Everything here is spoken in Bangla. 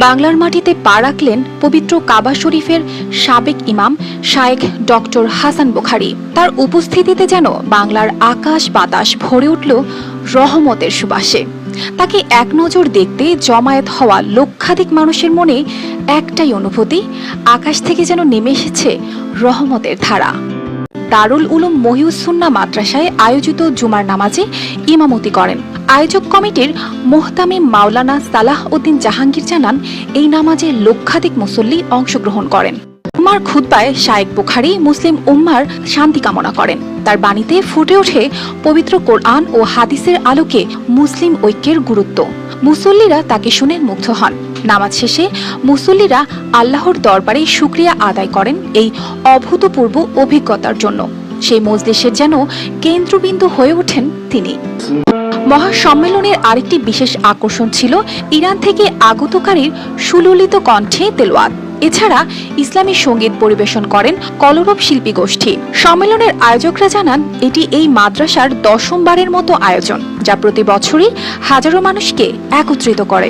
বাংলার মাটিতে পা রাখলেন পবিত্র কাবা শরীফের সাবেক ইমাম শায়েখ ডক্টর হাসান বুখারী। তার উপস্থিতিতে যেন বাংলার আকাশ বাতাস ভরে উঠল রহমতের সুবাসে। তাকে এক নজর দেখতে জমায়েত হওয়া লক্ষাধিক মানুষের মনে একটাই অনুভূতি, আকাশ থেকে যেন নেমে এসেছে রহমতের ধারা। দারুল উলুম মহিউস সুন্নাহ মাদ্রাসায় আয়োজিত জুমার নামাজে ইমামতি করেন আয়োজক কমিটির মোহতামিম মাওলানা সালাহ উদ্দিন জাহাঙ্গীর জানান, এই নামাজে লক্ষাধিক মুসল্লি অংশগ্রহণ করেন। উম্মার খুতবায় শায়েখ বুখারী মুসলিম উম্মার শান্তি কামনা করেন। তার বাণীতে ফুটে ওঠে পবিত্র কোরআন ও হাদিসের আলোকে মুসলিম ঐক্যের গুরুত্ব। মুসল্লিরা তাকে শুনে মুগ্ধ হন। নামাজ শেষে মুসল্লিরা আল্লাহর দরবারে শুকরিয়া আদায় করেন এই অভূতপূর্ব অভিজ্ঞতার জন্য। সেই মজলিসের যেন কেন্দ্রবিন্দু হয়ে ওঠেন তিনি। মহাসম্মেলনের আরেকটি বিশেষ আকর্ষণ ছিল ইরান থেকে আগতকারীর সুললিত কণ্ঠে তেলাওয়াত। এছাড়া ইসলামী সঙ্গীত পরিবেশন করেন কলরব শিল্পী গোষ্ঠী। সম্মেলনের আয়োজকরা জানান, এটি এই মাদ্রাসার 10ম বারের মতো আয়োজন, যা প্রতি বছরই হাজারো মানুষকে একত্রিত করে।